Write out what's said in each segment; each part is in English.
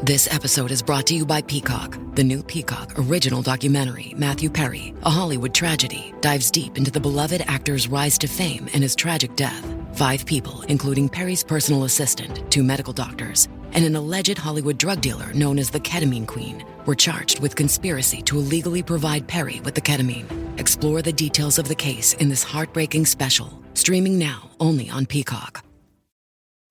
This episode is brought to you by Peacock. The new Peacock original documentary, Matthew Perry, A Hollywood Tragedy, dives deep into the beloved actor's rise to fame and his tragic death. 5 people, including Perry's personal assistant, 2 medical doctors, and an alleged Hollywood drug dealer known as the Ketamine Queen, were charged with conspiracy to illegally provide Perry with the ketamine. Explore the details of the case in this heartbreaking special, streaming now only on Peacock.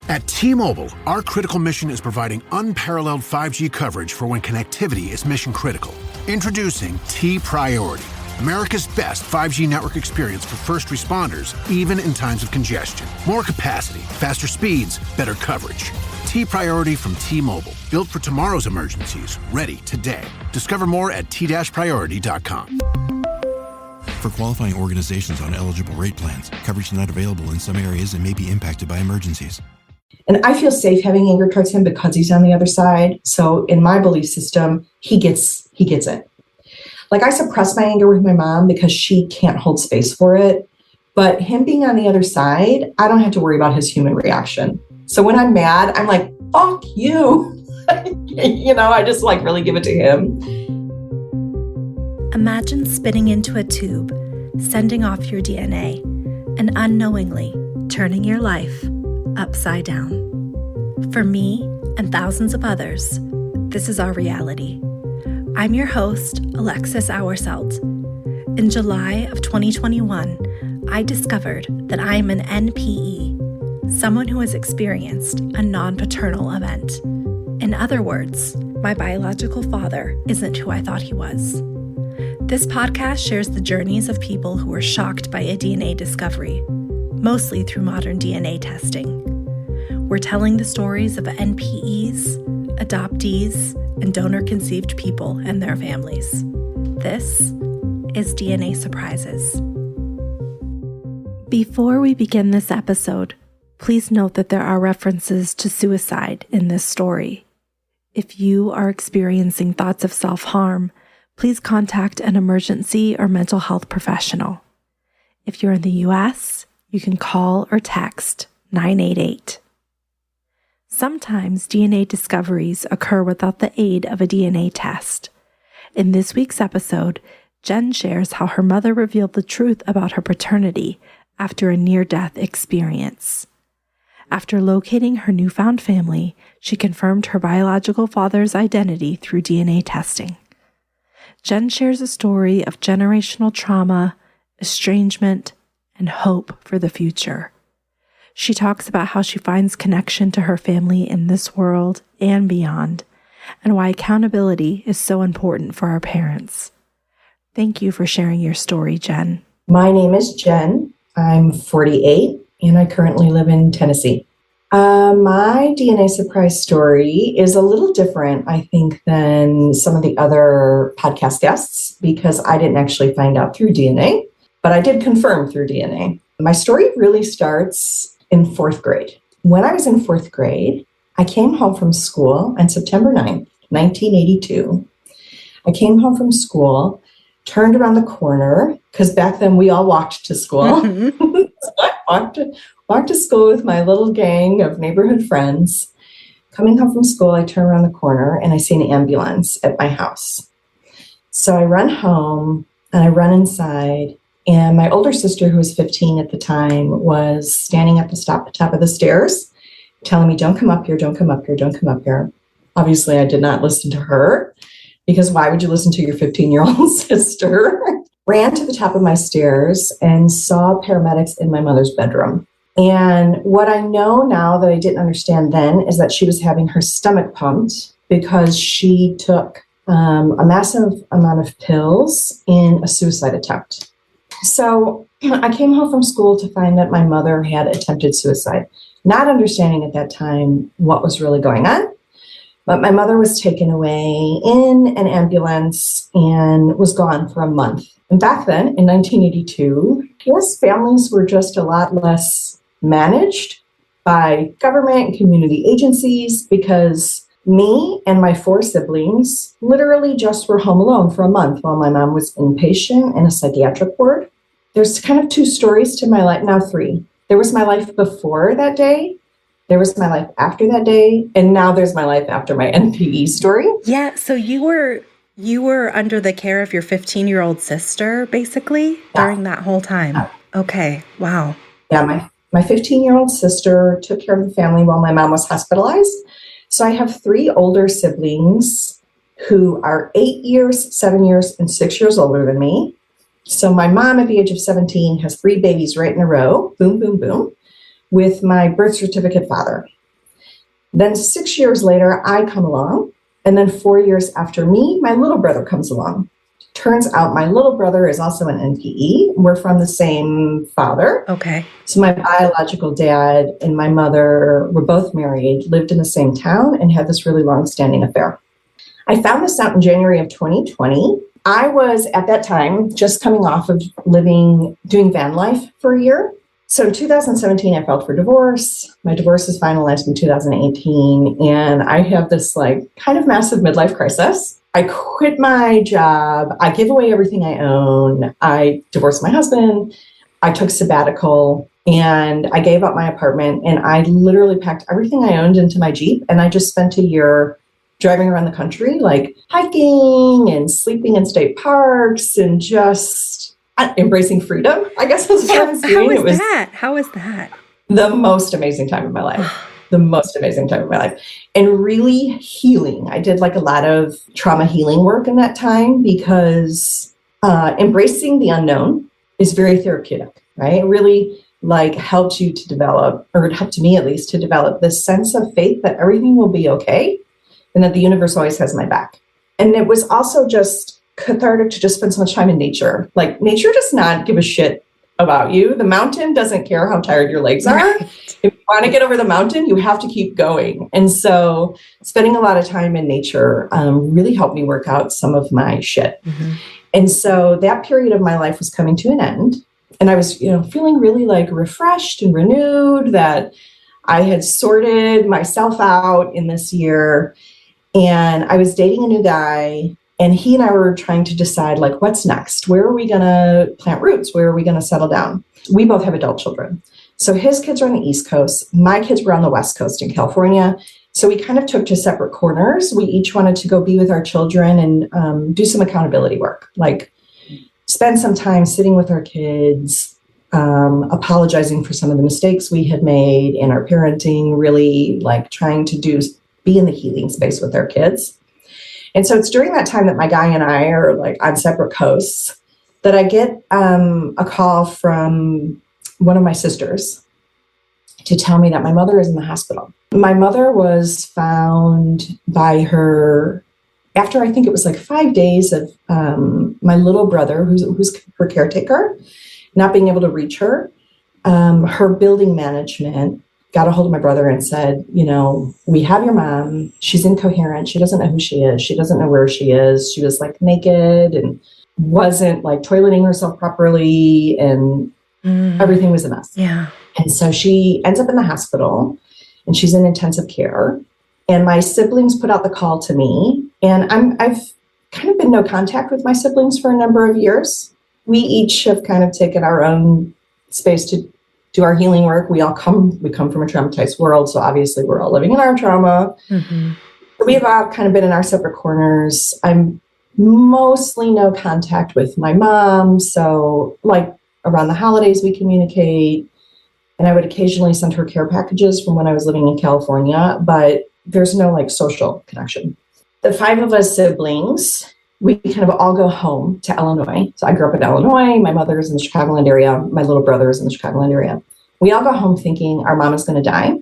At T-Mobile, our critical mission is providing unparalleled 5G coverage for when connectivity is mission critical. Introducing T-Priority, America's best 5G network experience for first responders, even in times of congestion. More capacity, faster speeds, better coverage. T-Priority from T-Mobile, built for tomorrow's emergencies, ready today. Discover more at t-priority.com. For qualifying organizations on eligible rate plans, coverage not available in some areas and may be impacted by emergencies. And I feel safe having anger towards him because he's on the other side. So in my belief system, he gets it. Like, I suppress my anger with my mom because she can't hold space for it. But him being on the other side, I don't have to worry about his human reaction. So when I'm mad, I'm like, fuck you. I just really give it to him. Imagine spitting into a tube, sending off your DNA, and unknowingly turning your life upside down. For me and thousands of others, this is our reality. I'm your host, Alexis Auerselt. In July of 2021, I discovered that I am an NPE, someone who has experienced a non-paternal event. In other words, my biological father isn't who I thought he was. This podcast shares the journeys of people who were shocked by a DNA discovery, mostly through modern DNA testing. We're telling the stories of NPEs, adoptees, and donor-conceived people and their families. This is DNA Surprises. Before we begin this episode, please note that there are references to suicide in this story. If you are experiencing thoughts of self-harm, please contact an emergency or mental health professional. If you're in the U.S., you can call or text 988. Sometimes DNA discoveries occur without the aid of a DNA test. In this week's episode, Jen shares how her mother revealed the truth about her paternity after a near-death experience. After locating her newfound family, she confirmed her biological father's identity through DNA testing. Jen shares a story of generational trauma, estrangement, and hope for the future. She talks about how she finds connection to her family in this world and beyond, and why accountability is so important for our parents. Thank you for sharing your story, Jen. My name is Jen. I'm 48, and I currently live in Tennessee. My DNA surprise story is a little different, I think, than some of the other podcast guests, because I didn't actually find out through DNA, but I did confirm through DNA. My story really starts in 4th grade. When I was in 4th grade, I came home from school on September 9th, 1982. I came home from school, turned around the corner, because back then we all walked to school. Mm-hmm. So I walked to school with my little gang of neighborhood friends. Coming home from school, I turn around the corner and I see an ambulance at my house. So I run home and I run inside. And my older sister, who was 15 at the time, was standing at the top of the stairs, telling me, don't come up here, don't come up here, don't come up here. Obviously, I did not listen to her, because why would you listen to your 15-year-old sister? Ran to the top of my stairs and saw paramedics in my mother's bedroom. And what I know now that I didn't understand then is that she was having her stomach pumped because she took a massive amount of pills in a suicide attempt. So I came home from school to find that my mother had attempted suicide, not understanding at that time what was really going on. But my mother was taken away in an ambulance and was gone for a month. And back then, in 1982, yes, families were just a lot less managed by government and community agencies, because me and my 4 siblings literally just were home alone for a month while my mom was inpatient in a psychiatric ward. There's kind of 2 stories to my life, now 3. There was my life before that day, There was my life after that day, and now there's my life after my NPE story. Yeah, so you were under the care of your 15-year-old sister, basically, during that whole time. Yeah. Okay, wow. Yeah, my 15-year-old sister took care of the family while my mom was hospitalized. So I have 3 older siblings who are 8 years, 7 years, and 6 years older than me. So my mom at the age of 17 has 3 babies right in a row, boom, boom, boom, with my birth certificate father. Then 6 years later, I come along. And then 4 years after me, my little brother comes along. Turns out my little brother is also an NPE. We're from the same father. Okay. So my biological dad and my mother were both married, lived in the same town, and had this really long-standing affair. I found this out in January of 2020. I was, at that time, just coming off of doing van life for a year. So in 2017, I filed for divorce. My divorce is finalized in 2018, and I have this kind of massive midlife crisis. I quit my job. I give away everything I own. I divorced my husband. I took sabbatical, and I gave up my apartment, and I literally packed everything I owned into my Jeep, and I just spent a year driving around the country, hiking and sleeping in state parks and just embracing freedom, I guess is what I was doing. How was that? The most amazing time of my life. The most amazing time of my life. And really healing. I did a lot of trauma healing work in that time because embracing the unknown is very therapeutic, right? It really helps you to develop, or it helped me at least, to develop this sense of faith that everything will be okay and that the universe always has my back. And it was also just cathartic to just spend so much time in nature. Nature does not give a shit about you. The mountain doesn't care how tired your legs are. Right. If you want to get over the mountain, you have to keep going. And so spending a lot of time in nature really helped me work out some of my shit. Mm-hmm. And so that period of my life was coming to an end. And I was, feeling really refreshed and renewed, that I had sorted myself out in this year. And I was dating a new guy, and he and I were trying to decide, what's next? Where are we going to plant roots? Where are we going to settle down? We both have adult children. So his kids are on the East Coast. My kids were on the West Coast in California. So we kind of took to separate corners. We each wanted to go be with our children and do some accountability work, spend some time sitting with our kids, apologizing for some of the mistakes we had made in our parenting, really trying to be in the healing space with our kids. And so it's during that time that my guy and I are on separate coasts that I get a call from one of my sisters to tell me that my mother is in the hospital. My mother was found by her after, I think it was 5 days of my little brother, who's her caretaker, not being able to reach her. Her building management got a hold of my brother and said, we have your mom. She's incoherent. She doesn't know who she is. She doesn't know where she is. She was naked and wasn't toileting herself properly, and everything was a mess. Yeah. And so she ends up in the hospital, and she's in intensive care. And my siblings put out the call to me, and I've kind of been no contact with my siblings for a number of years. We each have kind of taken our own space to do our healing work. We come from a traumatized world, so obviously we're all living in our trauma. Mm-hmm. We've all kind of been in our separate corners. I'm mostly no contact with my mom, so around the holidays we communicate, and I would occasionally send her care packages from when I was living in California, but there's no social connection. The 5 of us siblings, we kind of all go home to Illinois. So I grew up in Illinois. My mother is in the Chicagoland area. My little brother is in the Chicagoland area. We all go home thinking our mom is going to die,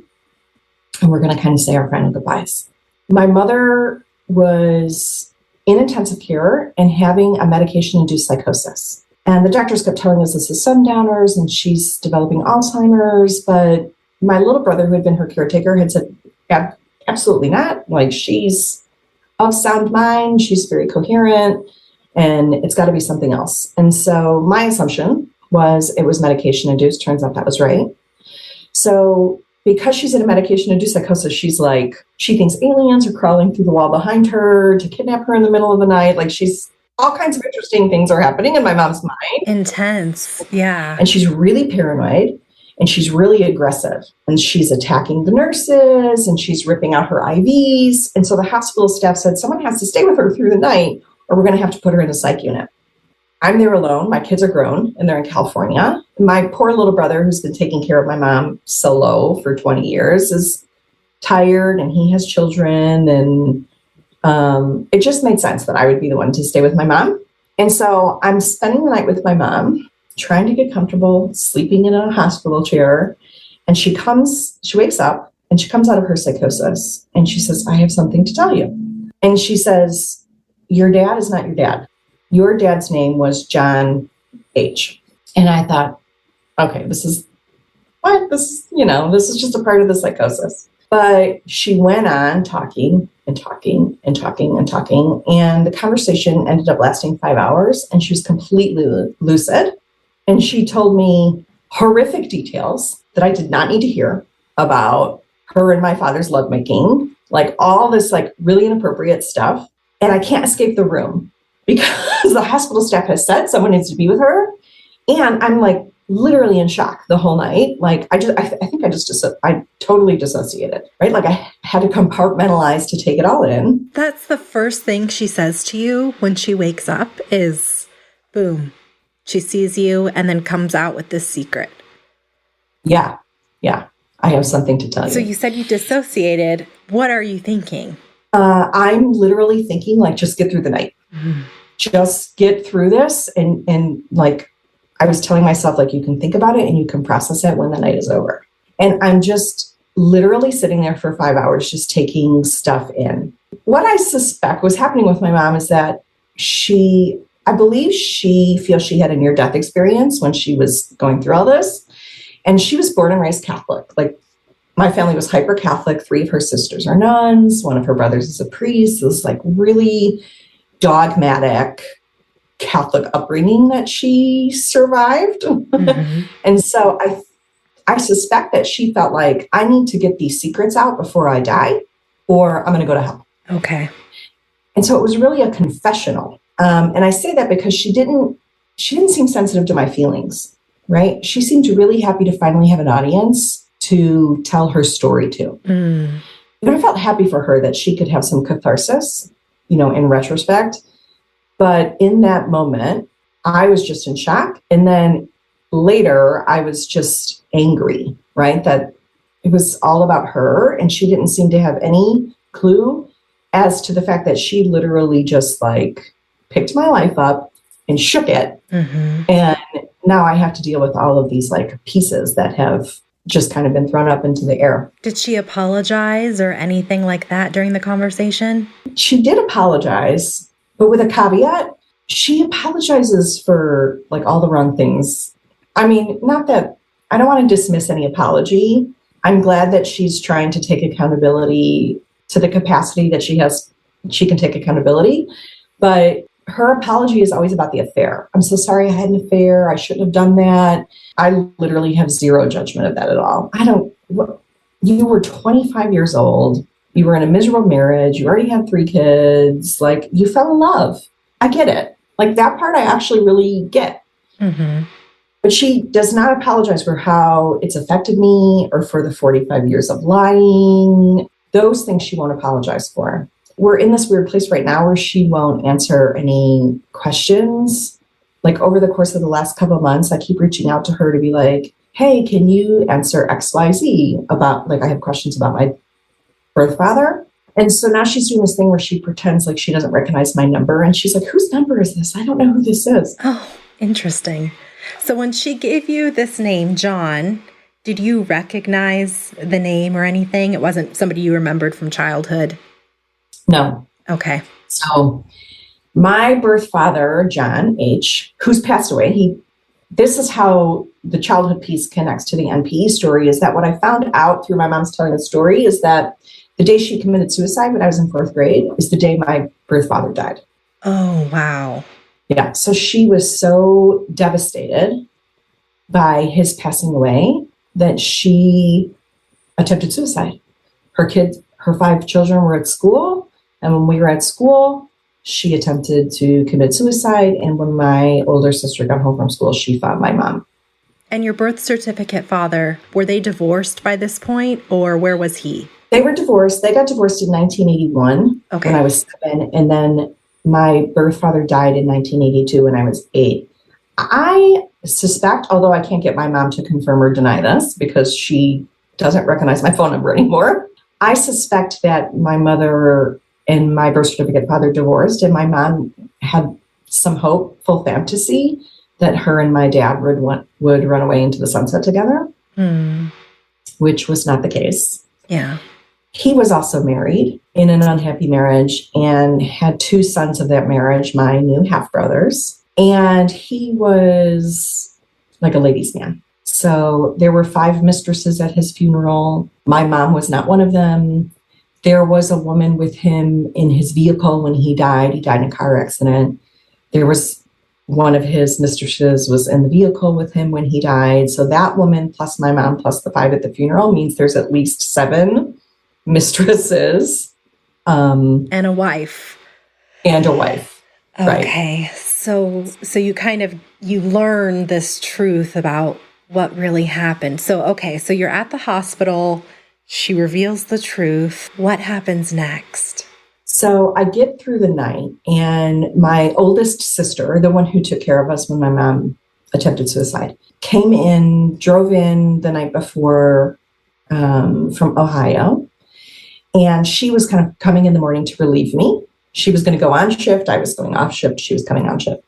and we're going to kind of say our final goodbyes. My mother was in intensive care and having a medication-induced psychosis. And the doctors kept telling us this is sundowners and she's developing Alzheimer's. But my little brother, who had been her caretaker, had said, absolutely not. She's of sound mind, she's very coherent, and it's got to be something else. And so my assumption was it was medication induced. Turns out that was right. So because she's in a medication induced psychosis, she's she thinks aliens are crawling through the wall behind her to kidnap her in the middle of the night. She's all kinds of interesting things are happening in my mom's mind. Intense. Yeah. And she's really paranoid. and she's really aggressive, and she's attacking the nurses, and she's ripping out her IVs. And so the hospital staff said, someone has to stay with her through the night, or we're going to have to put her in the psych unit. I'm there alone. My kids are grown, and they're in California. My poor little brother, who's been taking care of my mom solo for 20 years, is tired, and he has children. And it just made sense that I would be the one to stay with my mom. And so I'm spending the night with my mom, trying to get comfortable, sleeping in a hospital chair. And she wakes up, and she comes out of her psychosis, and she says, I have something to tell you. And she says, your dad is not your dad. Your dad's name was John H. And I thought, okay, this is just a part of the psychosis. But she went on talking and talking and talking and talking. And the conversation ended up lasting 5 hours, and she was completely lucid. And she told me horrific details that I did not need to hear about her and my father's lovemaking, like all this like really inappropriate stuff. And I can't escape the room because the hospital staff has said someone needs to be with her. And I'm like literally in shock the whole night. Like I totally dissociated, right? Like I had to compartmentalize to take it all in. That's the first thing she says to you when she wakes up is, boom, she sees you and then comes out with this secret. Yeah. I have something to tell you. So you said you dissociated. What are you thinking? I'm literally thinking like, just get through the night. Mm-hmm. Just get through this. And like, I was telling myself, like, you can think about it and you can process it when the night is over. And I'm just literally sitting there for 5 hours, just taking stuff in. What I suspect was happening with my mom is that I believe she feels she had a near-death experience when she was going through all this. And she was born and raised Catholic. Like, my family was hyper-Catholic. 3 of her sisters are nuns. One of her brothers is a priest. It was like really dogmatic Catholic upbringing that she survived. Mm-hmm. And so I suspect that she felt like, I need to get these secrets out before I die, or I'm going to go to hell. Okay. And so it was really a confessional. And I say that because she didn't seem sensitive to my feelings, right? She seemed really happy to finally have an audience to tell her story to. Mm. But I felt happy for her that she could have some catharsis, in retrospect. But in that moment, I was just in shock. And then later, I was just angry, right? That it was all about her. And she didn't seem to have any clue as to the fact that she literally just like picked my life up and shook it. Mm-hmm. And now I have to deal with all of these like pieces that have just kind of been thrown up into the air. Did she apologize or anything like that during the conversation? She did apologize, but with a caveat. She apologizes for like all the wrong things. I mean, not that I don't want to dismiss any apology. I'm glad that she's trying to take accountability to the capacity that she has. She can take accountability, but her apology is always about the affair. I'm so sorry I had an affair. I shouldn't have done that. I literally have zero judgment of that at all. You were 25 years old. You were in a miserable marriage. You already had 3 kids. Like, you fell in love. I get it. Like, that part I actually really get. Mm-hmm. But she does not apologize for how it's affected me or for the 45 years of lying. Those things she won't apologize for. We're in this weird place right now where she won't answer any questions. Like, over the course of the last couple of months, I keep reaching out to her to be like, hey, can you answer XYZ about, like, I have questions about my birth father. And so now she's doing this thing where she pretends like she doesn't recognize my number. And she's like, whose number is this? I don't know who this is. Oh, interesting. So when she gave you this name, John, did you recognize the name or anything? It wasn't somebody you remembered from childhood? No. Okay. So my birth father, John H., who's passed away, this is how the childhood piece connects to the NPE story, is that what I found out through my mom's telling the story is that the day she committed suicide when I was in 4th grade is the day my birth father died. Oh, wow. Yeah. So she was so devastated by his passing away that she attempted suicide. Her 5 children were at school. And when we were at school, she attempted to commit suicide. And when my older sister got home from school, she found my mom. And your birth certificate father, were they divorced by this point, or where was he? They were divorced. They got divorced in 1981 when I was 7. And then my birth father died in 1982 when I was 8. I suspect, although I can't get my mom to confirm or deny this because she doesn't recognize my phone number anymore, I suspect that my mother and my birth certificate father divorced, and my mom had some hopeful fantasy that her and my dad would run away into the sunset together, which was not the case. Yeah. He was also married in an unhappy marriage and had 2 sons of that marriage, my new half-brothers. And he was like a ladies' man. So there were 5 mistresses at his funeral. My mom was not one of them. There was a woman with him in his vehicle when he died. He died in a car accident. There was one of his mistresses was in the vehicle with him when he died. So that woman plus my mom plus the 5 at the funeral means there's at least 7 mistresses. And a wife. And a wife. Okay. Right. So you learn this truth about what really happened. So you're at the hospital. She reveals the truth. What happens next? So I get through the night, and my oldest sister, the one who took care of us when my mom attempted suicide, drove in the night before from Ohio. And she was kind of coming in the morning to relieve me. She was going to go on shift. I was going off shift. She was coming on shift.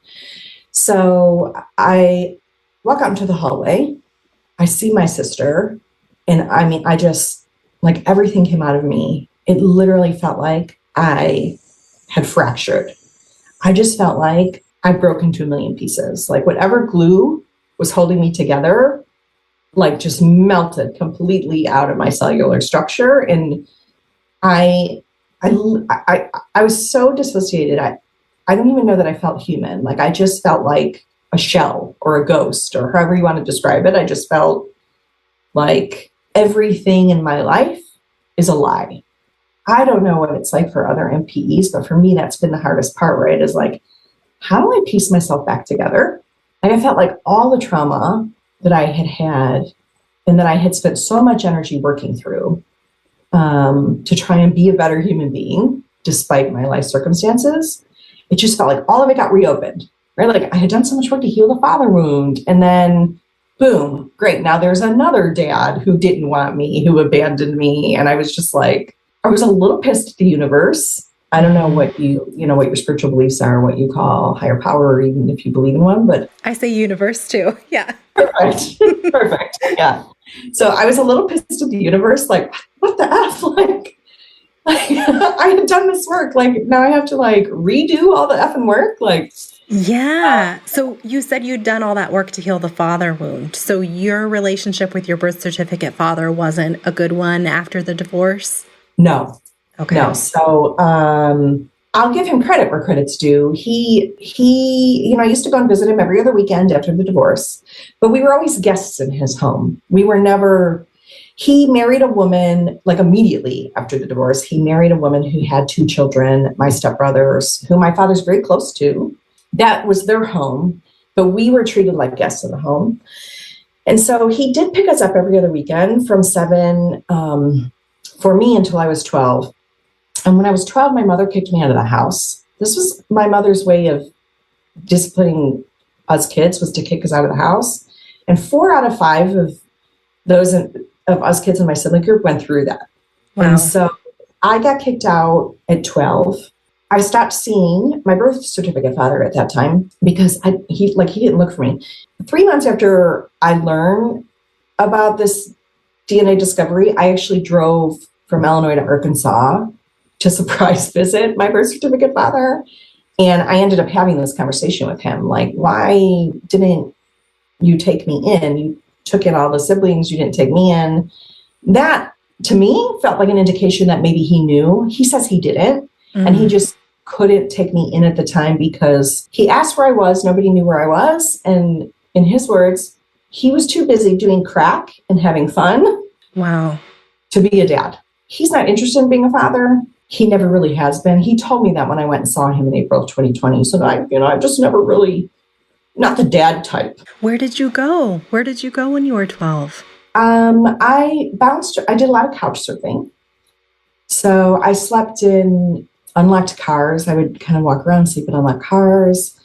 So I walk out into the hallway. I see my sister. And I mean, I just, like, everything came out of me. It literally felt like I had fractured. I just felt like I broke into a million pieces. Like whatever glue was holding me together, like just melted completely out of my cellular structure. And I was so dissociated. I don't even know that I felt human. Like I just felt like a shell or a ghost or however you want to describe it. I just felt like everything in my life is a lie. I don't know what it's like for other MPEs, but for me, that's been the hardest part, right? Is like, how do I piece myself back together? Like I felt like all the trauma that I had and that I had spent so much energy working through to try and be a better human being, despite my life circumstances, it just felt like all of it got reopened, right? Like I had done so much work to heal the father wound, and then boom, great. Now there's another dad who didn't want me, who abandoned me. And I was just like, I was a little pissed at the universe. I don't know what what your spiritual beliefs are, what you call higher power, or even if you believe in one, but I say universe too. Yeah. Perfect. Perfect. Yeah. So I was a little pissed at the universe. Like, what the F? Like I had done this work. Like now I have to like redo all the effing work. Like, yeah. So you said you'd done all that work to heal the father wound. So your relationship with your birth certificate father wasn't a good one after the divorce? No. Okay. No. So I'll give him credit where credit's due. He, I used to go and visit him every other weekend after the divorce, but we were always guests in his home. He married a woman, like immediately after the divorce, he married a woman who had 2 children, my stepbrothers, who my father's very close to. That was their home, but we were treated like guests in the home. And so he did pick us up every other weekend from 7 for me until I was 12. And when I was 12, my mother kicked me out of the house. This was my mother's way of disciplining us kids, was to kick us out of the house. And 4 out of 5 of those of us kids in my sibling group went through that. Wow. And so I got kicked out at 12. I stopped seeing my birth certificate father at that time because he didn't look for me. 3 months after I learned about this DNA discovery, I actually drove from Illinois to Arkansas to surprise visit my birth certificate father. And I ended up having this conversation with him. Like, why didn't you take me in? You took in all the siblings, you didn't take me in. That, to me, felt like an indication that maybe he knew. He says he didn't. Mm-hmm. And he just couldn't take me in at the time because he asked where I was. Nobody knew where I was. And in his words, he was too busy doing crack and having fun. Wow. To be a dad. He's not interested in being a father. He never really has been. He told me that when I went and saw him in April of 2020. So I just never really not the dad type. Where did you go? Where did you go when you were 12? I did a lot of couch surfing. So I slept in unlocked cars. I would kind of walk around, sleep in unlocked cars.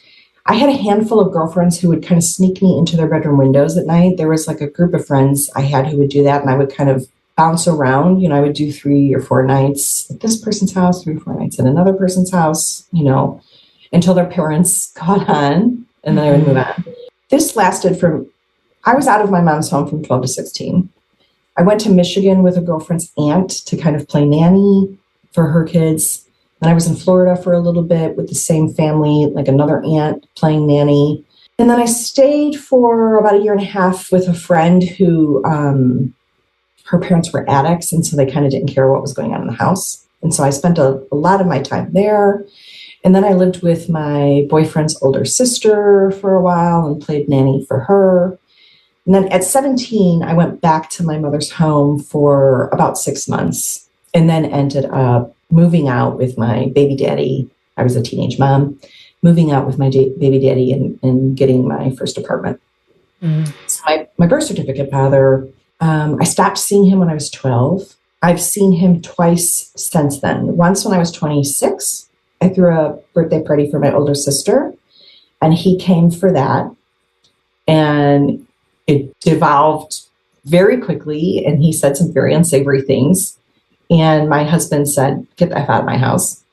I had a handful of girlfriends who would kind of sneak me into their bedroom windows at night. There was like a group of friends I had who would do that, and I would kind of bounce around. I would do 3 or 4 nights at this person's house, 3 or 4 nights at another person's house, until their parents caught on, and then I would move on. This lasted I was out of my mom's home from 12 to 16. I went to Michigan with a girlfriend's aunt to kind of play nanny for her kids. And I was in Florida for a little bit with the same family, like another aunt playing nanny. And then I stayed for about a year and a half with a friend who, her parents were addicts. And so they kind of didn't care what was going on in the house. And so I spent a lot of my time there. And then I lived with my boyfriend's older sister for a while and played nanny for her. And then at 17, I went back to my mother's home for about 6 months and then ended up moving out with my baby daddy. I was a teenage mom, moving out with my baby daddy and getting my first apartment. So my birth certificate father, I stopped seeing him when I was 12. I've seen him twice since then. Once when I was 26, I threw a birthday party for my older sister, and he came for that. And it devolved very quickly, and he said some very unsavory things. And my husband said, "Get the F out of my house."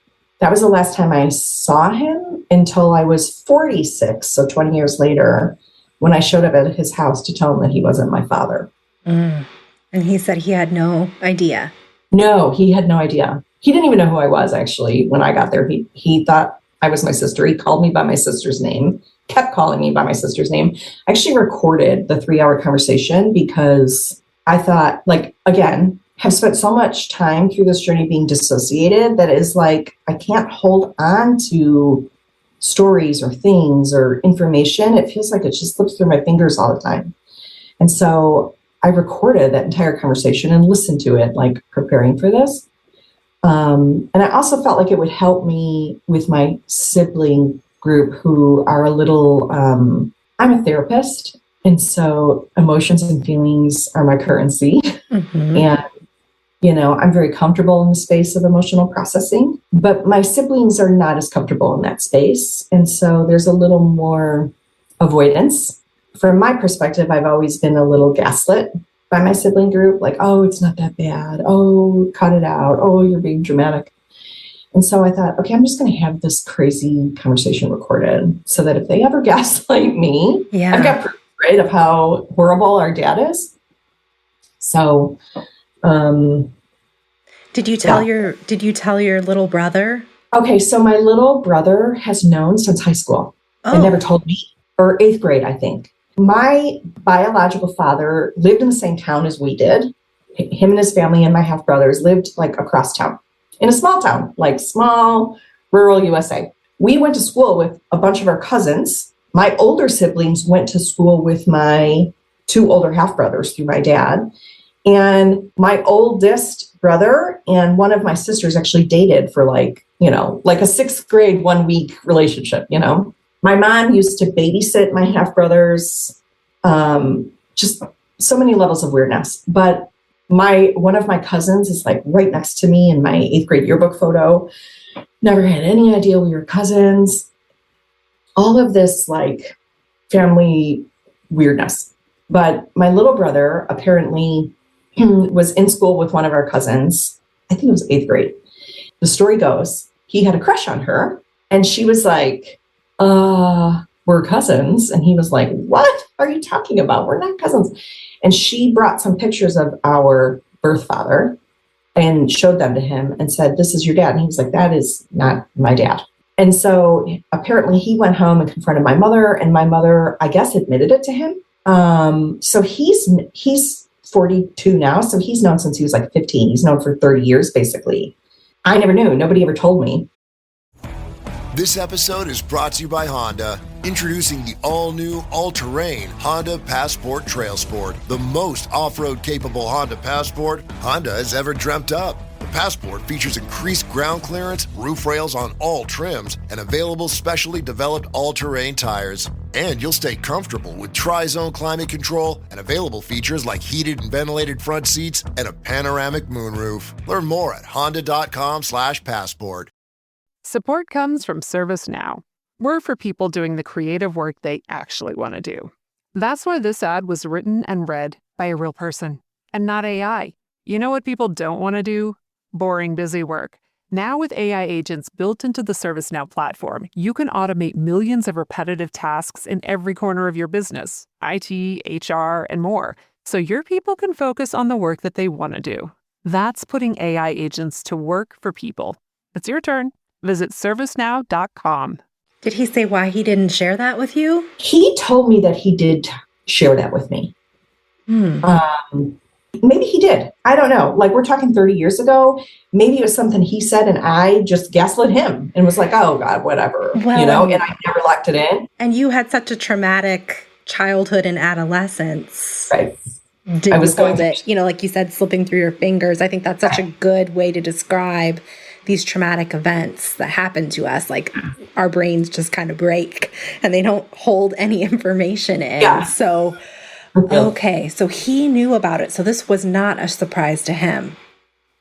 That was the last time I saw him until I was 46, so 20 years later, when I showed up at his house to tell him that he wasn't my father. And he said he had no idea. No, he had no idea. He didn't even know who I was, actually, when I got there. He thought I was my sister. He called me by my sister's name, kept calling me by my sister's name. I actually recorded the 3-hour conversation because I thought, again, have spent so much time through this journey being dissociated that is like, I can't hold on to stories or things or information. It feels like it just slips through my fingers all the time. And so I recorded that entire conversation and listened to it, like preparing for this. And I also felt like it would help me with my sibling group who are a little, I'm a therapist. And so emotions and feelings are my currency. And I'm very comfortable in the space of emotional processing, but my siblings are not as comfortable in that space. And so there's a little more avoidance. From my perspective, I've always been a little gaslit by my sibling group, like, "Oh, it's not that bad. Oh, cut it out. Oh, you're being dramatic." And so I thought, okay, I'm just going to have this crazy conversation recorded so that if they ever gaslight me, I've got proof, right, of how horrible our dad is. So, Did you tell your little brother? Okay, so my little brother has known since high school. And never told me, or 8th grade, I think. My biological father lived in the same town as we did. Him and his family and my half brothers lived like across town in a small town, like small rural USA. We went to school with a bunch of our cousins. My older siblings went to school with my 2 older half brothers through my dad. And my oldest brother and one of my sisters actually dated for like a 6th grade 1-week relationship, My mom used to babysit my half brothers, just so many levels of weirdness. But one of my cousins is like right next to me in my 8th grade yearbook photo. Never had any idea we were cousins. All of this like family weirdness. But my little brother apparently was in school with one of our cousins. I think it was 8th grade. The story goes, he had a crush on her and she was like, we're cousins. And he was like, "What are you talking about? We're not cousins." And she brought some pictures of our birth father and showed them to him and said, "This is your dad." And he was like, "That is not my dad." And so apparently he went home and confronted my mother, and my mother, I guess, admitted it to him. So he's 42 now. So he's known since he was like 15. He's known for 30 years, basically. I never knew. Nobody ever told me. This episode is brought to you by Honda. Introducing the all-new, all-terrain Honda Passport Trail Sport, the most off-road capable Honda Passport Honda has ever dreamt up. The Passport features increased ground clearance, roof rails on all trims, and available specially developed all-terrain tires. And you'll stay comfortable with Tri-Zone climate control and available features like heated and ventilated front seats and a panoramic moonroof. Learn more at honda.com/passport. Support comes from ServiceNow. We're for people doing the creative work they actually want to do. That's why this ad was written and read by a real person and not AI. You know what people don't want to do? Boring, busy work. Now with AI agents built into the ServiceNow platform, you can automate millions of repetitive tasks in every corner of your business, IT, HR, and more, so your people can focus on the work that they want to do. That's putting AI agents to work for people. It's your turn. Visit servicenow.com. Did he say why he didn't share that with you? He told me that he did share that with me. Maybe he did. I don't know. Like, we're talking 30 years ago. Maybe it was something he said and I just gaslit him and was like, oh God, whatever, and I never locked it in. And you had such a traumatic childhood and adolescence. Right. I was hold it, like you said, slipping through your fingers. I think that's such a good way to describe these traumatic events that happen to us. Like, our brains just kind of break and they don't hold any information in. Yeah. So, okay. So he knew about it. So this was not a surprise to him.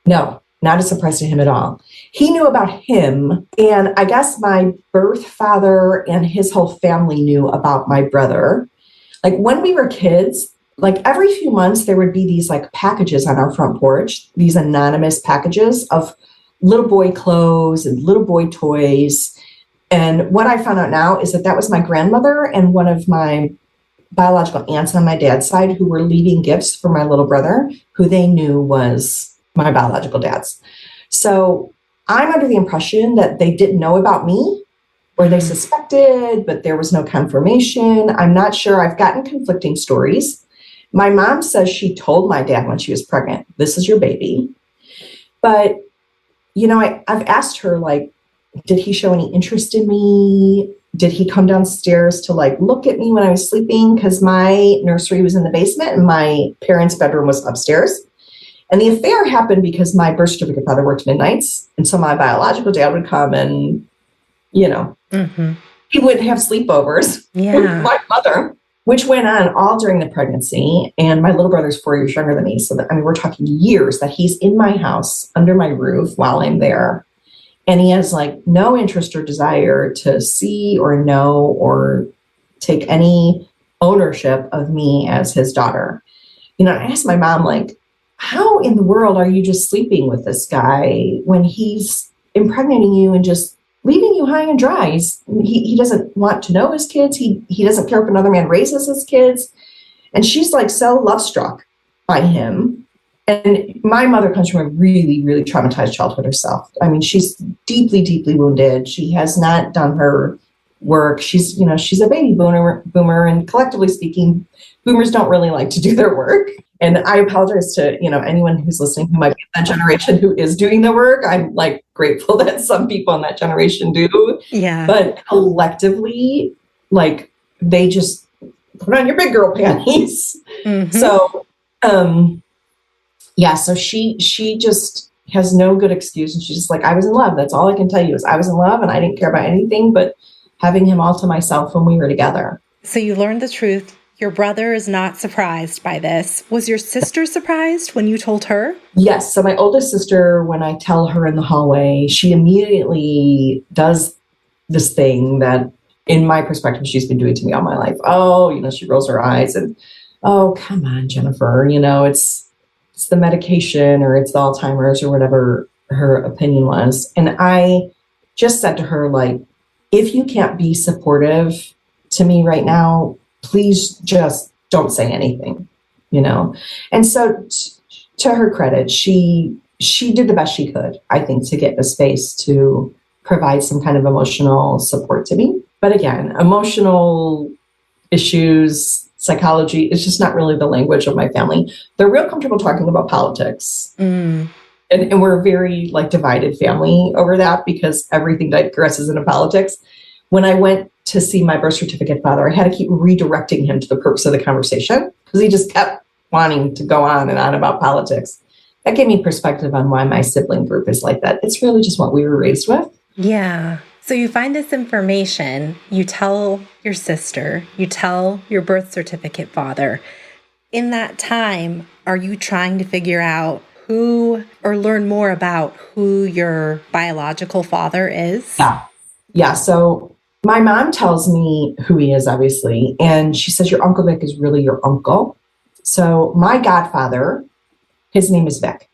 No, not a surprise to him at all. He knew about him. And I guess my birth father and his whole family knew about my brother. Like, when we were kids, like every few months, there would be these like packages on our front porch, these anonymous packages of little boy clothes and little boy toys. And what I found out now is that was my grandmother and one of my biological aunts on my dad's side who were leaving gifts for my little brother, who they knew was my biological dad's. So I'm under the impression that they didn't know about me, or they suspected, but there was no confirmation. I'm not sure. I've gotten conflicting stories. My mom says she told my dad when she was pregnant, this is your baby. But, I've asked her, like, did he show any interest in me? Did he come downstairs to like look at me when I was sleeping? Because my nursery was in the basement and my parents' bedroom was upstairs. And the affair happened because my birth certificate father worked midnights. And so my biological dad would come and, he would have sleepovers with my mother, which went on all during the pregnancy. And my little brother's 4 years younger than me. So we're talking years that he's in my house under my roof while I'm there. And he has like no interest or desire to see or know or take any ownership of me as his daughter. I asked my mom, like, how in the world are you just sleeping with this guy when he's impregnating you and just leaving you high and dry? He doesn't want to know his kids. He doesn't care if another man raises his kids. And she's like so love struck by him. And my mother comes from a really, really traumatized childhood herself. I mean, she's deeply, deeply wounded. She has not done her work. She's a baby boomer, and collectively speaking, boomers don't really like to do their work. And I apologize to, anyone who's listening who might be in that generation who is doing the work. I'm like grateful that some people in that generation do. Yeah. But collectively, like, they just put on your big girl panties. So, so she just has no good excuse. And she's just like, I was in love. That's all I can tell you is I was in love and I didn't care about anything but having him all to myself when we were together. So you learned the truth. Your brother is not surprised by this. Was your sister surprised when you told her? Yes. So my oldest sister, when I tell her in the hallway, she immediately does this thing that in my perspective, she's been doing to me all my life. Oh, she rolls her eyes and, oh, come on, Jennifer, it's the medication or it's the Alzheimer's or whatever her opinion was. And I just said to her, like, if you can't be supportive to me right now, please just don't say anything, And so to her credit, she did the best she could, I think, to get the space to provide some kind of emotional support to me. But again, emotional issues, psychology is just not really the language of my family. They're real comfortable talking about politics. And we're a very divided family over that because everything digresses into politics. When I went to see my birth certificate father, I had to keep redirecting him to the purpose of the conversation because he just kept wanting to go on and on about politics. That gave me perspective on why my sibling group is like that. It's really just what we were raised with. Yeah. So you find this information, you tell your sister, you tell your birth certificate father. In that time, are you trying to figure out who or learn more about who your biological father is? Yeah. So my mom tells me who he is, obviously. And she says, your Uncle Vic is really your uncle. So my godfather, his name is Vic.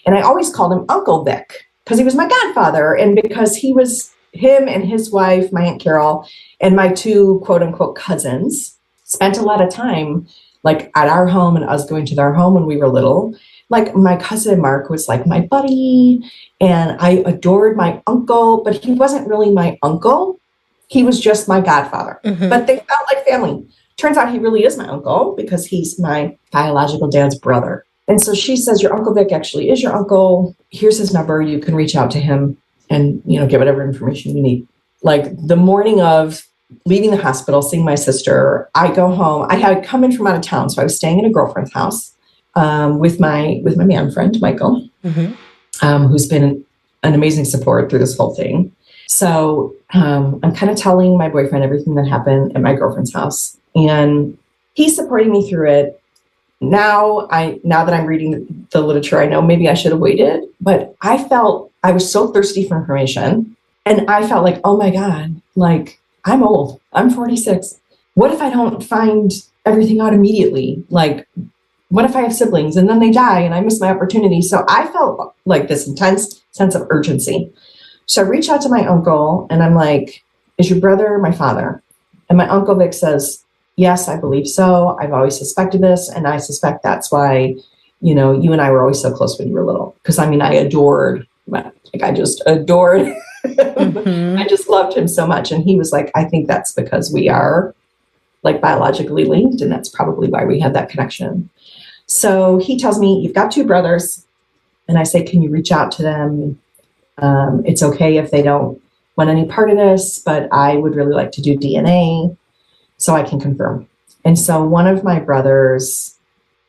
And I always called him Uncle Vic because he was my godfather. And because he was him and his wife, my Aunt Carol, and my two quote unquote cousins spent a lot of time like at our home and us going to their home when we were little. Like my cousin Mark was like my buddy and I adored my uncle, but he wasn't really my uncle. He was just my godfather, but they felt like family. Turns out he really is my uncle because he's my biological dad's brother. And so she says, your Uncle Vic actually is your uncle. Here's his number. You can reach out to him and, get whatever information you need. Like the morning of leaving the hospital, seeing my sister, I go home. I had come in from out of town. So I was staying in a girlfriend's house with my man friend, Michael, who's been an amazing support through this whole thing. So I'm kind of telling my boyfriend everything that happened at my girlfriend's house. And he's supporting me through it. Now that I'm reading the literature, I know maybe I should have waited, but I was so thirsty for information. And I felt like, oh my God, like I'm old. I'm 46. What if I don't find everything out immediately? Like, what if I have siblings and then they die and I miss my opportunity? So I felt like this intense sense of urgency. So I reach out to my uncle and I'm like, is your brother my father? And my Uncle Vic says, yes, I believe so. I've always suspected this. And I suspect that's why, you and I were always so close when you were little. Because I adored, I just adored, I just loved him so much. And he was like, I think that's because we are like biologically linked. And that's probably why we had that connection. So he tells me, you've got two brothers. And I say, can you reach out to them? It's okay if they don't want any part of this, but I would really like to do DNA so I can confirm. And so one of my brothers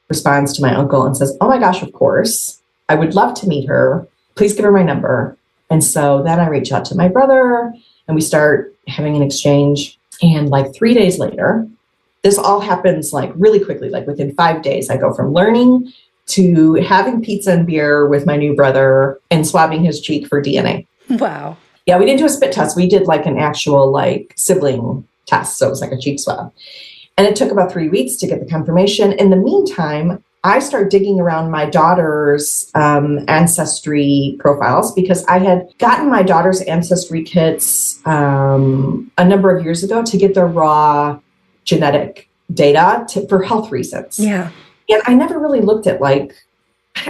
responds to my uncle and says, oh my gosh, of course. I would love to meet her. Please give her my number. And so then I reach out to my brother and we start having an exchange. And like 3 days later, this all happens like really quickly, like within 5 days, I go from learning to having pizza and beer with my new brother and swabbing his cheek for DNA. Wow. Yeah, we didn't do a spit test. We did like an actual like sibling test. So it was like a cheek swab. And it took about 3 weeks to get the confirmation. In the meantime, I started digging around my daughter's ancestry profiles because I had gotten my daughter's ancestry kits a number of years ago to get their raw genetic data for health reasons. Yeah. And I never really looked at I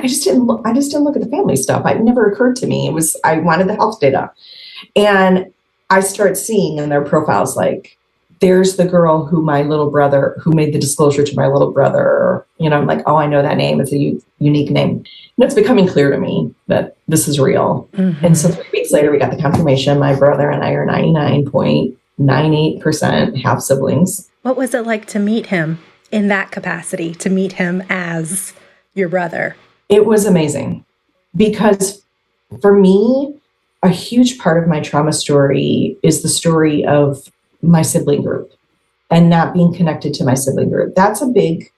just didn't look at the family stuff. It never occurred to me. I wanted the health data. And I started seeing in their profiles, like, there's the girl who made the disclosure to my little brother. I'm like, oh, I know that name. It's a unique name. And it's becoming clear to me that this is real. And so 3 weeks later, we got the confirmation. My brother and I are 99.98% half siblings. What was it like to meet him in that capacity, to meet him as your brother? It was amazing because for me, a huge part of my trauma story is the story of my sibling group and not being connected to my sibling group. That's a big,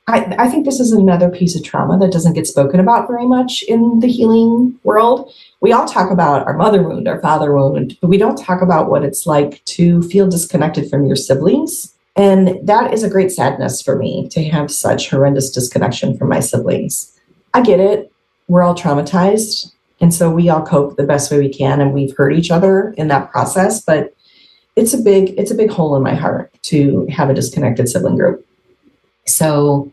I think this is another piece of trauma that doesn't get spoken about very much in the healing world. We all talk about our mother wound, our father wound, but we don't talk about what it's like to feel disconnected from your siblings. And that is a great sadness for me to have such horrendous disconnection from my siblings. I get it. We're all traumatized. And so we all cope the best way we can. And we've hurt each other in that process. But it's a big hole in my heart to have a disconnected sibling group. So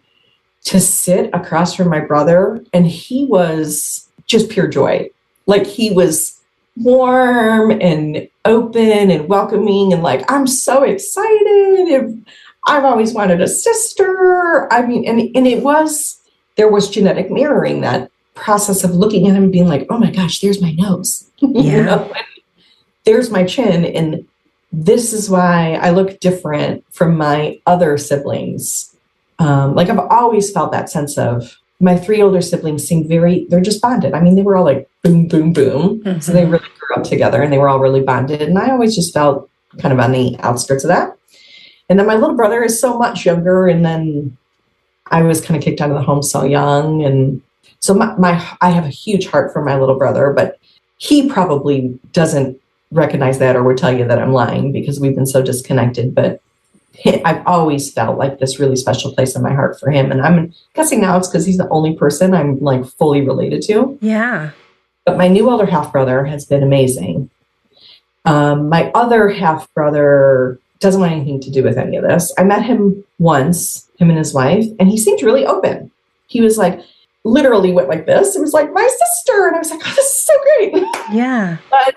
to sit across from my brother, and he was just pure joy. Like he was warm and open and welcoming and like, I'm so excited. I've always wanted a sister. I mean, and there was genetic mirroring, that process of looking at him and being like, oh my gosh, there's my nose. Yeah. There's my chin. And this is why I look different from my other siblings. Like I've always felt that sense of my 3 older siblings they're just bonded. I mean, they were all like boom, boom, boom. Mm-hmm. So they really grew up together and they were all really bonded. And I always just felt kind of on the outskirts of that. And then my little brother is so much younger. And then I was kind of kicked out of the home so young. And so I have a huge heart for my little brother, but he probably doesn't recognize that or would tell you that I'm lying because we've been so disconnected. But I've always felt like this really special place in my heart for him. And I'm guessing now it's because he's the only person I'm like fully related to. Yeah. But my new older half brother has been amazing. My other half brother doesn't want anything to do with any of this. I met him once, him and his wife, and he seemed really open. He was like, literally went like this. It was like, my sister. And I was like, oh, this is so great. Yeah. But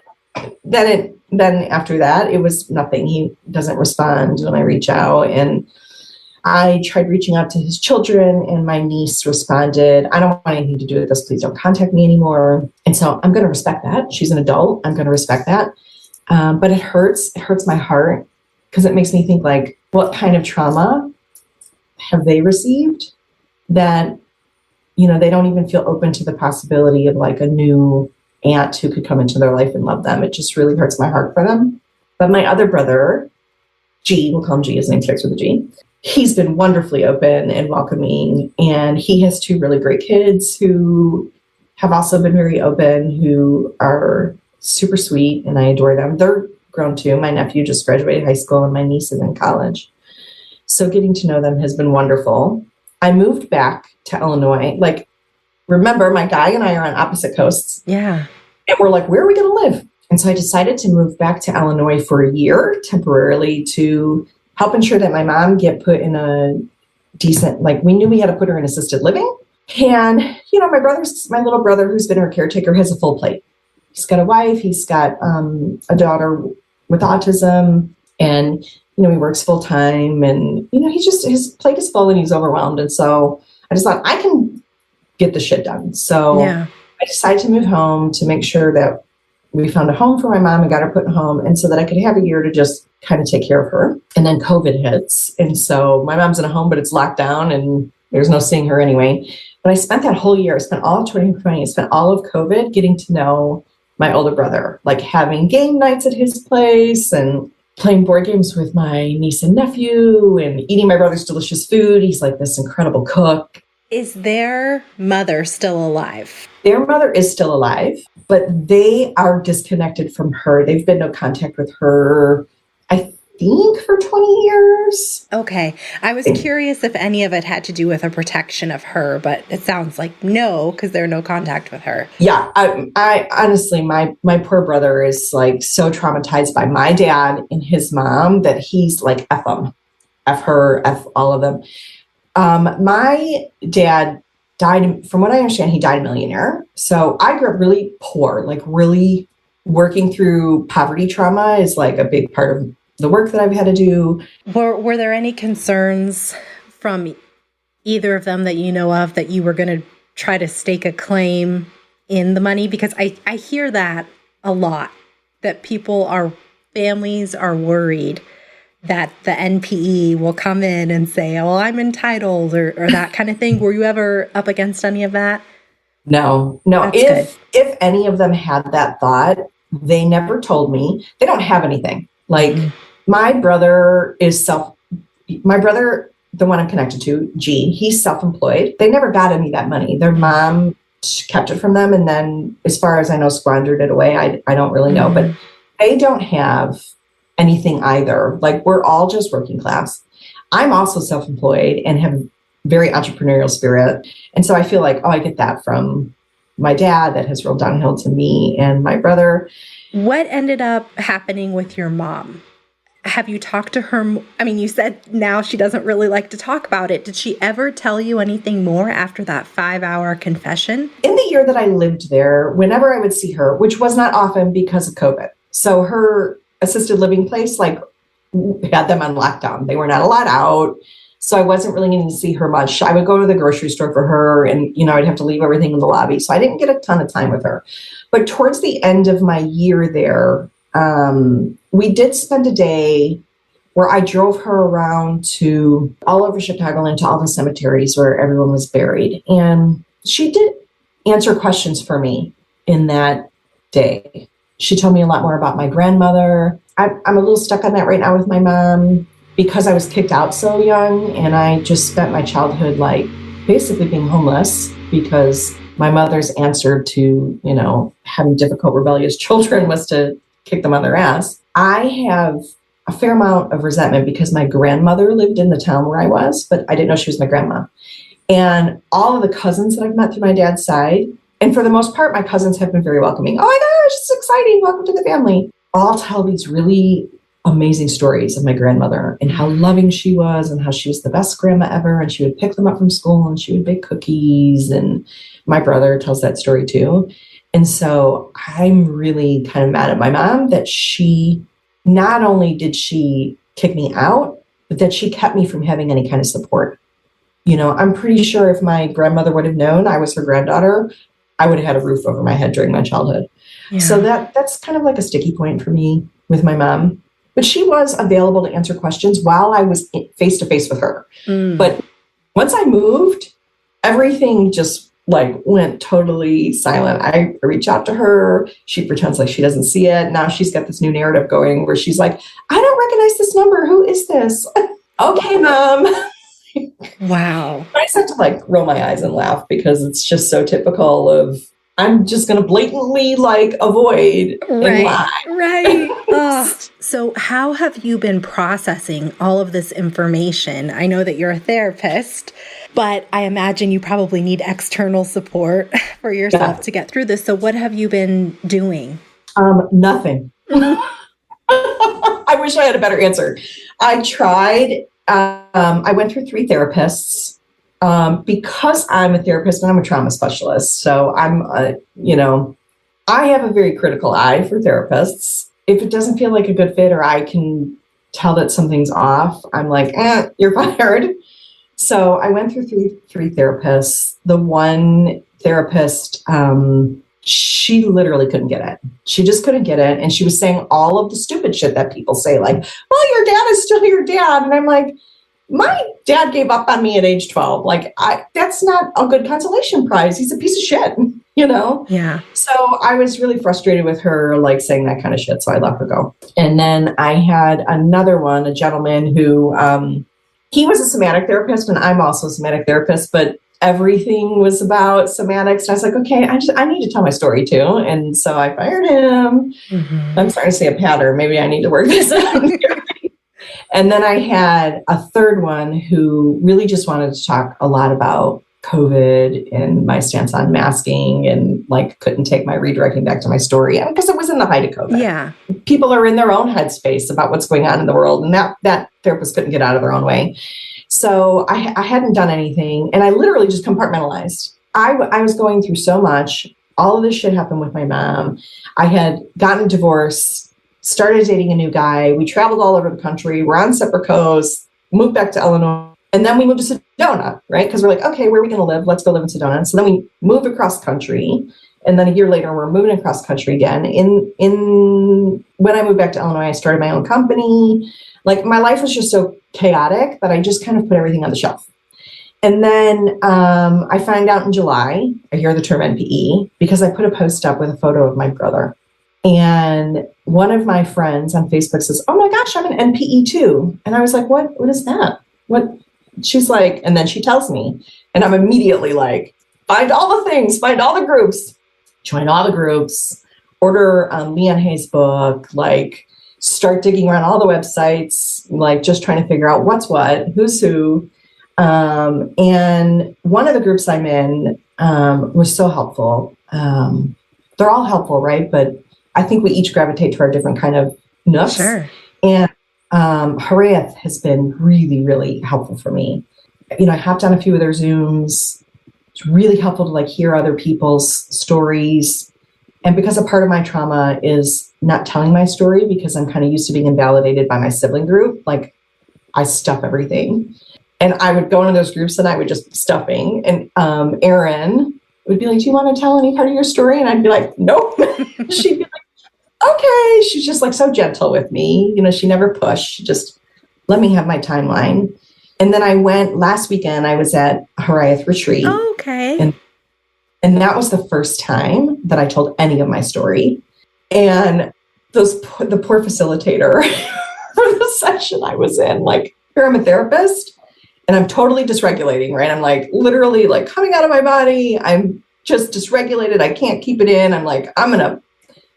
then after that, it was nothing. He doesn't respond when I reach out. And I tried reaching out to his children, and my niece responded, I don't want anything to do with this. Please don't contact me anymore. And so I'm going to respect that. She's an adult. I'm going to respect that. But it hurts. It hurts my heart because it makes me think like, what kind of trauma have they received that, you know, they don't even feel open to the possibility of like a new aunt who could come into their life and love them. It just really hurts my heart for them. But my other brother, G, we'll call him G, his name starts with a G. He's been wonderfully open and welcoming. And he has two really great kids who have also been very open, who are super sweet, and I adore them. They're grown too. My nephew just graduated high school and my niece is in college. So getting to know them has been wonderful. I moved back to Illinois. Like, remember, my guy and I are on opposite coasts. Yeah. And we're like, where are we going to live? And so I decided to move back to Illinois for a year temporarily to help ensure that my mom get put in a decent, like we knew we had to put her in assisted living. And, you know, my little brother, who's been her caretaker, has a full plate. He's got a wife, he's got a daughter with autism, and, you know, he works full time, and, you know, his plate is full and he's overwhelmed. And so I just thought I can get the shit done. So I decided to move home to make sure that we found a home for my mom and got her put in home, and so that I could have a year to just kind of take care of her. And then COVID hits. And so my mom's in a home, but it's locked down and there's no seeing her anyway. But I spent that whole year, I spent all of 2020, I spent all of COVID getting to know my older brother, like having game nights at his place and playing board games with my niece and nephew and eating my brother's delicious food. He's like this incredible cook. Is their mother still alive? Their mother is still alive, but they are disconnected from her. They've been no contact with her, I think, for 20 years. Okay. I was curious if any of it had to do with a protection of her, but it sounds like no, because there's no contact with her. Yeah. I honestly, my poor brother is like so traumatized by my dad and his mom that he's like, F them, F her, F all of them. My dad died, from what I understand, he died a millionaire. So I grew up really poor, like really working through poverty trauma is like a big part of the work that I've had to do. Were there any concerns from either of them that you know of that you were going to try to stake a claim in the money? Because I hear that a lot, that families are worried that the NPE will come in and say, oh, I'm entitled or that kind of thing. Were you ever up against any of that? No. If any of them had that thought, they never told me. They don't have anything. Like my brother, the one I'm connected to, G, he's self-employed. They never got any of that money. Their mom kept it from them. And then as far as I know, squandered it away. I don't really know, but they don't have anything either. Like we're all just working class. I'm also self-employed and have very entrepreneurial spirit. And so I feel like, I get that from my dad that has rolled downhill to me and my brother. What ended up happening with your mom? Have you talked to her? I mean, you said now she doesn't really like to talk about it. Did she ever tell you anything more after that 5-hour confession? In the year that I lived there, whenever I would see her, which was not often because of COVID. So her assisted living place, like, had them on lockdown. They were not allowed out. So I wasn't really getting to see her much. I would go to the grocery store for her and, I'd have to leave everything in the lobby. So I didn't get a ton of time with her. But towards the end of my year there, we did spend a day where I drove her around to all over Chicago and to all the cemeteries where everyone was buried. And she did answer questions for me. in that day. She told me a lot more about my grandmother. I'm a little stuck on that right now with my mom because I was kicked out so young, and I just spent my childhood like basically being homeless because my mother's answer to, having difficult, rebellious children was to kick them on their ass. I have a fair amount of resentment because my grandmother lived in the town where I was, but I didn't know she was my grandma. And all of the cousins that I've met through my dad's side, and for the most part, my cousins have been very welcoming. Oh my gosh, it's exciting. Welcome to the family. All tell these really amazing stories of my grandmother and how loving she was and how she was the best grandma ever. And she would pick them up from school and she would bake cookies. And my brother tells that story too. And so I'm really kind of mad at my mom that she, not only did she kick me out, but that she kept me from having any kind of support. I'm pretty sure if my grandmother would have known I was her granddaughter, I would have had a roof over my head during my childhood. Yeah. So that's kind of like a sticky point for me with my mom. But she was available to answer questions while I was face to face with her. But once I moved, everything just went totally silent. I reach out to her. She pretends like she doesn't see it. Now she's got this new narrative going where she's like, I don't recognize this number. Who is this? Okay, Mom. Wow. I just have to roll my eyes and laugh because it's just so typical of, I'm just going to blatantly avoid and lie. Right. So how have you been processing all of this information? I know that you're a therapist, but I imagine you probably need external support for yourself to get through this. So what have you been doing? Nothing. I wish I had a better answer. I tried. I went through 3 therapists. Because I'm a therapist and I'm a trauma specialist. So I have a very critical eye for therapists. If it doesn't feel like a good fit or I can tell that something's off, I'm like, you're fired. So I went through three therapists. The one therapist, she literally couldn't get it. She just couldn't get it. And she was saying all of the stupid shit that people say, like, well, your dad is still your dad. And I'm like, my dad gave up on me at age 12. That's not a good consolation prize. He's a piece of shit, Yeah. So I was really frustrated with her, saying that kind of shit. So I let her go. And then I had another one, a gentleman who, he was a somatic therapist and I'm also a somatic therapist, but everything was about somatics. And I was like, okay, I need to tell my story too. And so I fired him. Mm-hmm. I'm starting to see a pattern. Maybe I need to work this out. And then I had a third one who really just wanted to talk a lot about COVID and my stance on masking and couldn't take my redirecting back to my story because it was in the height of COVID. Yeah. People are in their own headspace about what's going on in the world. And that therapist couldn't get out of their own way. So I hadn't done anything and I literally just compartmentalized. I was going through so much. All of this shit happened with my mom. I had gotten a divorce, started dating a new guy. We traveled all over the country. We're on separate coasts, moved back to Illinois. And then we moved to Sedona, right? Because we're like, okay, where are we going to live? Let's go live in Sedona. So then we moved across country. And then a year later, we're moving across country again. When I moved back to Illinois, I started my own company. My life was just so chaotic that I just kind of put everything on the shelf. And then I find out in July, I hear the term NPE because I put a post up with a photo of my brother. And one of my friends on Facebook says, oh my gosh, I'm an NPE too. And I was like, what is that? What? She's like, and then she tells me, and I'm immediately like, find all the things, find all the groups, join all the groups, order Leanne Hayes' book, start digging around all the websites, just trying to figure out what's what, who's who. And one of the groups I'm in was so helpful. They're all helpful, right? But I think we each gravitate to our different kind of nooks. Sure. And Harayeth has been really, really helpful for me. I hopped on a few of their Zooms. It's really helpful to hear other people's stories. And because a part of my trauma is not telling my story because I'm kind of used to being invalidated by my sibling group, I stuff everything. And I would go into those groups and I would just be stuffing. And Erin would be like, do you want to tell any part of your story? And I'd be like, nope. She'd be like, okay. She's just so gentle with me. She never pushed. She just let me have my timeline. And then last weekend, I was at Harayeth Retreat. Oh, okay. And that was the first time that I told any of my story. And the poor facilitator for the session I was in, like, here I'm a therapist and I'm totally dysregulating, right? I'm like literally like coming out of my body. I'm just dysregulated. I can't keep it in. I'm like, I'm going to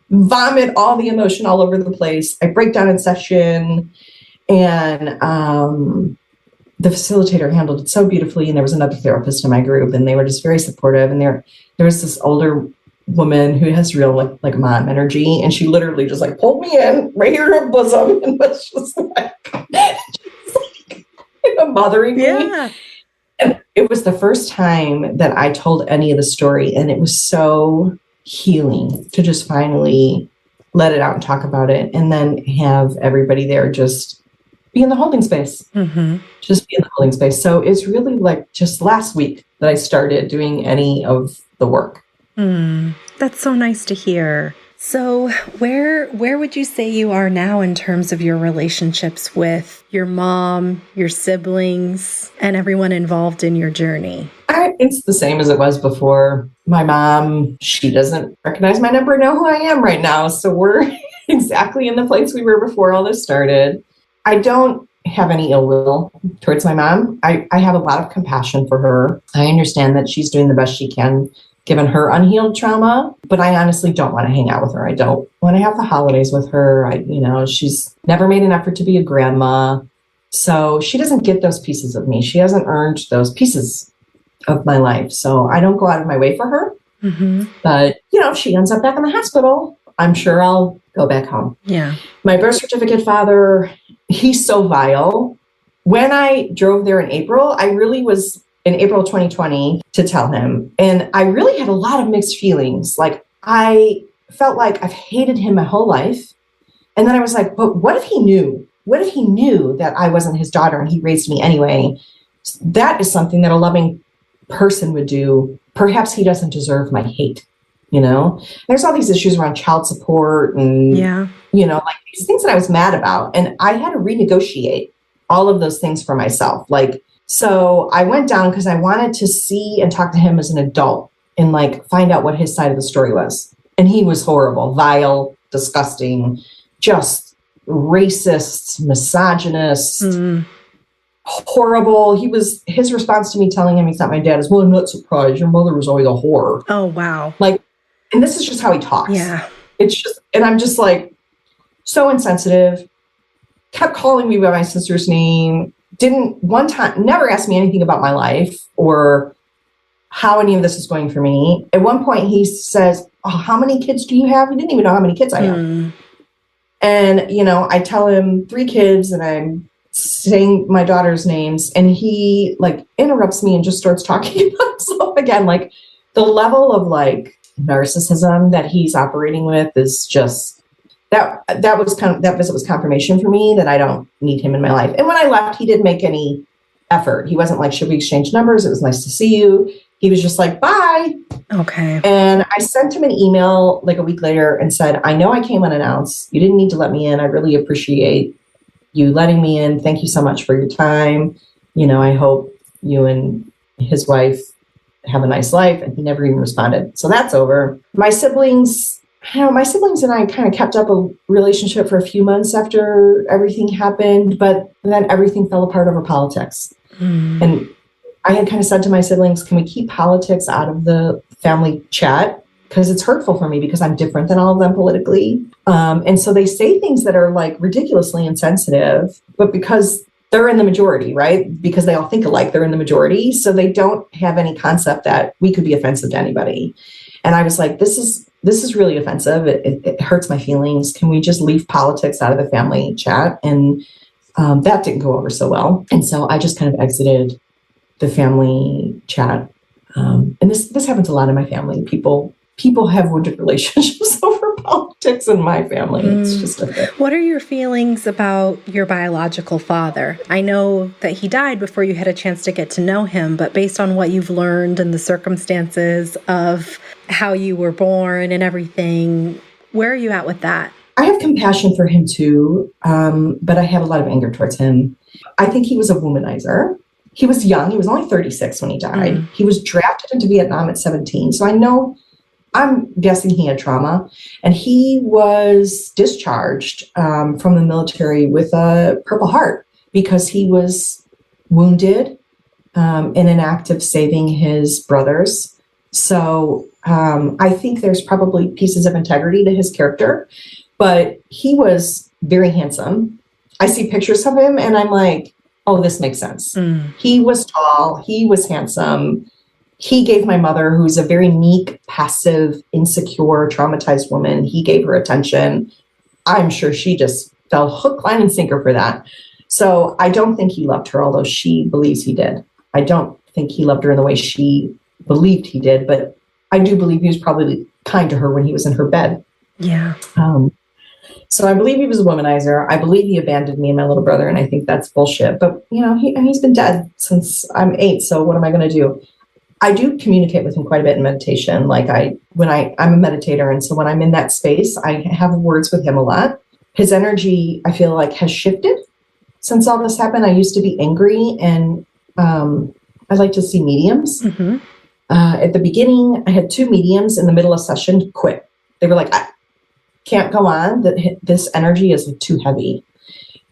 vomit all the emotion all over the place. I break down in session, and the facilitator handled it so beautifully. And there was another therapist in my group, and they were just very supportive. And there was this older woman who has real like mom energy, and she literally just like pulled me in right here in her bosom and was just like bothering me. And it was the first time that I told any of the story, and it was so healing to just finally let it out and talk about it, and then have everybody there just be in the holding space. Just be in the holding space. So it's really like just last week that I started doing any of the work. That's so nice to hear. So where would you say you are now in terms of your relationships with your mom, your siblings, and everyone involved in your journey? It's the same as it was before. My mom, she doesn't recognize my number, know who I am right now. So we're exactly in the place we were before all this started. I don't have any ill will towards my mom. I have a lot of compassion for her. I understand that she's doing the best she can given her unhealed trauma, but I honestly don't want to hang out with her. I don't want to have the holidays with her. She's never made an effort to be a grandma. So she doesn't get those pieces of me. She hasn't earned those pieces of my life. So I don't go out of my way for her. But, if she ends up back in the hospital, I'm sure I'll go back home. Yeah. My birth certificate father, he's so vile. When I drove there in April, I really was in April 2020 to tell him. And I really had a lot of mixed feelings. Like, I felt like I've hated him my whole life. And then I was like, but what if he knew? What if he knew that I wasn't his daughter and he raised me anyway? That is something that a loving person would do. Perhaps he doesn't deserve my hate. There's all these issues around child support and, like these things that I was mad about. And I had to renegotiate all of those things for myself. So I went down because I wanted to see and talk to him as an adult and find out what his side of the story was. And he was horrible, vile, disgusting, just racist, misogynist, horrible. His response to me telling him he's not my dad is, well, I'm not surprised. Your mother was always a whore. Oh, wow. And this is just how he talks. Yeah. It's just, and I'm just so insensitive, kept calling me by my sister's name. Didn't one time, never asked me anything about my life or how any of this is going for me. At one point he says, oh, how many kids do you have? He didn't even know how many kids I have. And, I tell him 3 kids and I'm saying my daughter's names, and he interrupts me and just starts talking about himself again. The level of narcissism that he's operating with is just, that visit was confirmation for me that I don't need him in my life. And when I left, he didn't make any effort. He wasn't like, should we exchange numbers? It was nice to see you. He was just like, bye. Okay. And I sent him an email a week later and said, I know I came unannounced. You didn't need to let me in. I really appreciate you letting me in. Thank you so much for your time. I hope you and his wife have a nice life. And he never even responded. So that's over. My siblings and I kind of kept up a relationship for a few months after everything happened, but then everything fell apart over politics. And I had kind of said to my siblings, can we keep politics out of the family chat? Because it's hurtful for me because I'm different than all of them politically. And so they say things that are ridiculously insensitive, but because they're in the majority, right? Because they all think alike, they're in the majority. So they don't have any concept that we could be offensive to anybody. And I was like, this is really offensive. It hurts my feelings. Can we just leave politics out of the family chat? And that didn't go over so well. And so I just kind of exited the family chat. And this happens a lot in my family. People have wounded relationships over politics in my family. It's just a thing. What are your feelings about your biological father? I know that he died before you had a chance to get to know him, but based on what you've learned and the circumstances of how you were born and everything, where are you at with that? I have compassion for him too, but I have a lot of anger towards him. I think he was a womanizer. he was young. He was only 36 when he died. He was drafted into Vietnam at 17. So I'm guessing he had trauma. And he was discharged from the military with a Purple Heart because he was wounded in an act of saving his brothers. So I think there's probably pieces of integrity to his character, but he was very handsome. I see pictures of him and I'm like, oh, this makes sense. He was tall. He was handsome. He gave my mother, who's a very meek, passive, insecure, traumatized woman, he gave her attention. I'm sure she just fell hook, line, and sinker for that. So I don't think he loved her, although she believes he did. I don't think he loved her in the way she believed he did, but I do believe he was probably kind to her when he was in her bed. Yeah. So I believe he was a womanizer. I believe he abandoned me and my little brother, and I think that's bullshit. But, he's been dead since I'm 8, so what am I going to do? I do communicate with him quite a bit in meditation. Like I'm a meditator, and so when I'm in that space, I have words with him a lot. His energy, I feel like, has shifted since all this happened. I used to be angry, and I like to see mediums. At the beginning, I had 2 mediums in the middle of session quit. They were like, I can't go on. This energy is too heavy.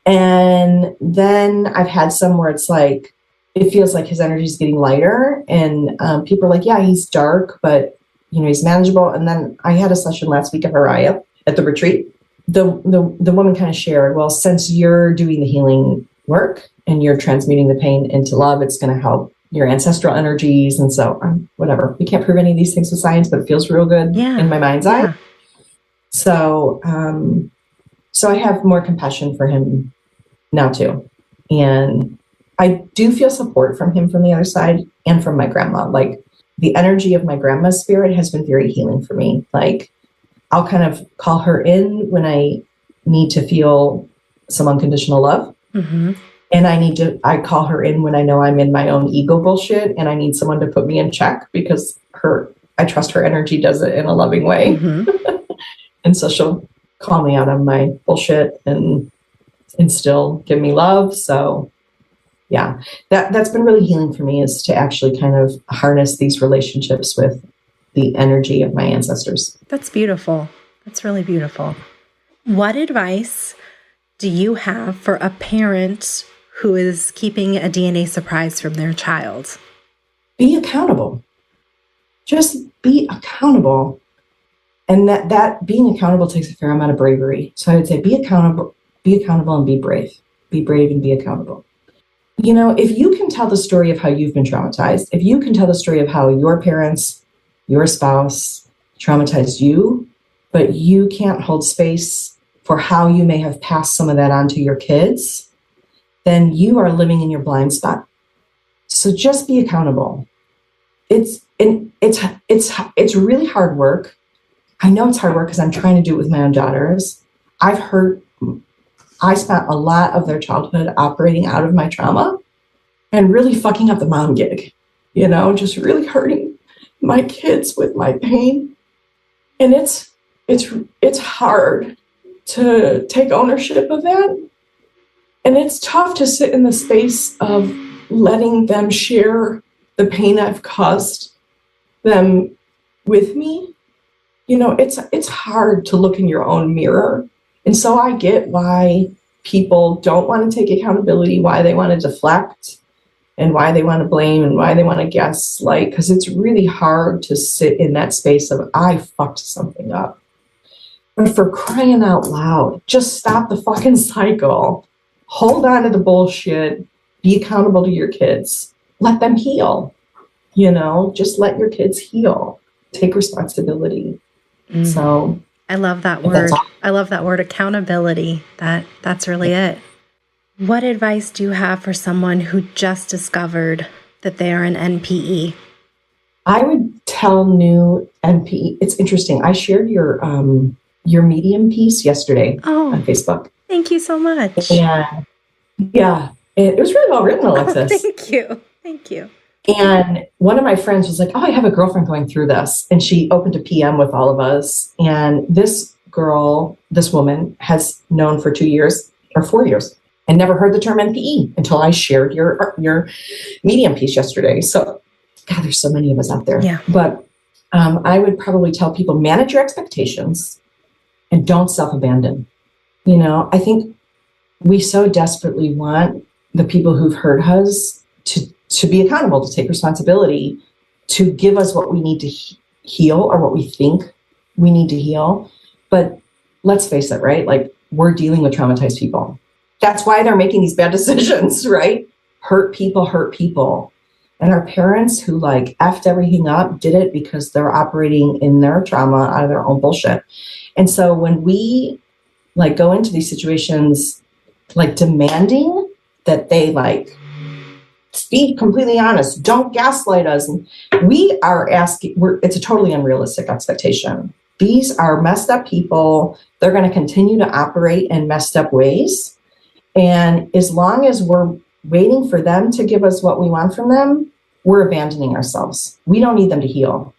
And then I've had some where it's like, it feels like his energy is getting lighter, and people are like, yeah, he's dark, but he's manageable. And then I had a session last week at Haraya at the retreat. The woman kind of shared, well, since you're doing the healing work and you're transmuting the pain into love, it's going to help your ancestral energies. And so whatever, we can't prove any of these things with science, but it feels real good in my mind's eye. So I have more compassion for him now too. And I do feel support from him from the other side and from my grandma. Like, the energy of my grandma's spirit has been very healing for me. Like, I'll kind of call her in when I need to feel some unconditional love. And I call her in when I know I'm in my own ego bullshit and I need someone to put me in check, because I trust her energy does it in a loving way. And so she'll call me out on my bullshit and still give me love. So yeah, that's been really healing for me, is to actually kind of harness these relationships with the energy of my ancestors. That's beautiful. That's really beautiful. What advice do you have for a parent who is keeping a DNA surprise from their child? Be accountable. Just be accountable. And that being accountable takes a fair amount of bravery. So I would say be accountable and be brave. Be brave and be accountable. If you can tell the story of how you've been traumatized, if you can tell the story of how your parents, your spouse traumatized you, but you can't hold space for how you may have passed some of that on to your kids, then you are living in your blind spot. So just be accountable. It's really hard work. I know it's hard work because I'm trying to do it with my own daughters. I spent a lot of their childhood operating out of my trauma and really fucking up the mom gig, just really hurting my kids with my pain. And it's hard to take ownership of that. And it's tough to sit in the space of letting them share the pain I've caused them with me. It's hard to look in your own mirror. And so I get why people don't want to take accountability, why they want to deflect, and why they want to blame, and why they want to gaslight, because it's really hard to sit in that space of, I fucked something up. But for crying out loud, just stop the fucking cycle. Hold on to the bullshit. Be accountable to your kids. Let them heal. Just let your kids heal. Take responsibility. So I love that word. I love that word, accountability. That's really it. What advice do you have for someone who just discovered that they are an NPE? I would tell new NPE. It's interesting. I shared your Medium piece yesterday on Facebook. Thank you so much. Yeah, it was really well written, Alexis. Thank you. And one of my friends was like, I have a girlfriend going through this. And she opened a PM with all of us. And this woman has known for 2 years or 4 years. and never heard the term NPE until I shared your Medium piece yesterday. So, God, there's so many of us out there. Yeah. But I would probably tell people, manage your expectations and don't self-abandon. I think we so desperately want the people who've hurt us to be accountable, to take responsibility, to give us what we need to heal or what we think we need to heal. But let's face it, right? Like, we're dealing with traumatized people. That's why they're making these bad decisions, right? Hurt people. And our parents who effed everything up did it because they're operating in their trauma out of their own bullshit. And so when we go into these situations, demanding that they be completely honest, don't gaslight us. And we are it's a totally unrealistic expectation. These are messed up people. They're going to continue to operate in messed up ways. And as long as we're waiting for them to give us what we want from them, we're abandoning ourselves. We don't need them to heal.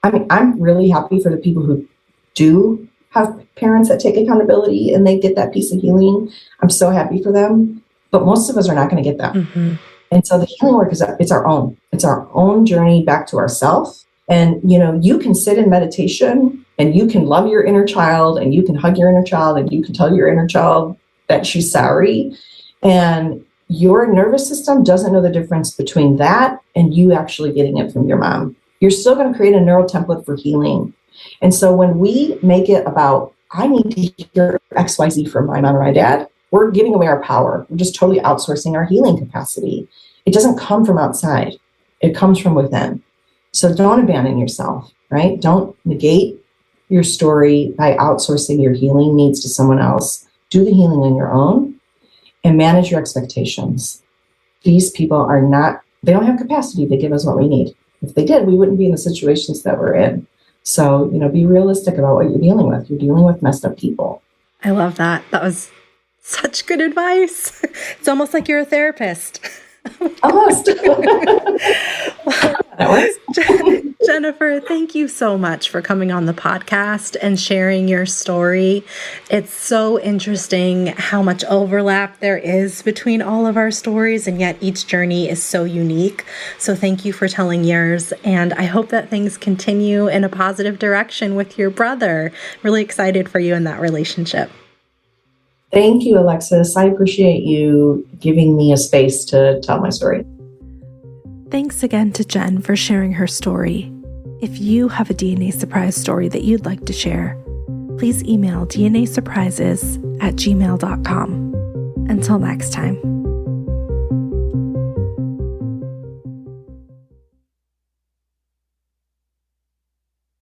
I mean, I'm really happy for the people who do have parents that take accountability and they get that piece of healing. I'm so happy for them. But most of us are not going to get that. Mm-hmm. And so the healing work it's our own. It's our own journey back to ourself. And, you can sit in meditation and you can love your inner child and you can hug your inner child and you can tell your inner child that she's sorry. And your nervous system doesn't know the difference between that and you actually getting it from your mom. You're still going to create a neural template for healing. And so when we make it about, I need to hear XYZ from my mom or my dad, we're giving away our power. We're just totally outsourcing our healing capacity. It doesn't come from outside. It comes from within. So don't abandon yourself, right? Don't negate your story by outsourcing your healing needs to someone else. Do the healing on your own and manage your expectations. These people they don't have capacity to give us what we need. If they did, we wouldn't be in the situations that we're in. So, be realistic about what you're dealing with. You're dealing with messed up people. I love that. That was such good advice. It's almost like you're a therapist. Almost. Jennifer, thank you so much for coming on the podcast and sharing your story. It's so interesting how much overlap there is between all of our stories, and yet each journey is so unique. So thank you for telling yours, and I hope that things continue in a positive direction with your brother. Really excited for you in that relationship. Thank you, Alexis. I appreciate you giving me a space to tell my story. Thanks again to Jen for sharing her story. If you have a DNA surprise story that you'd like to share, please email dnasurprises@gmail.com. Until next time.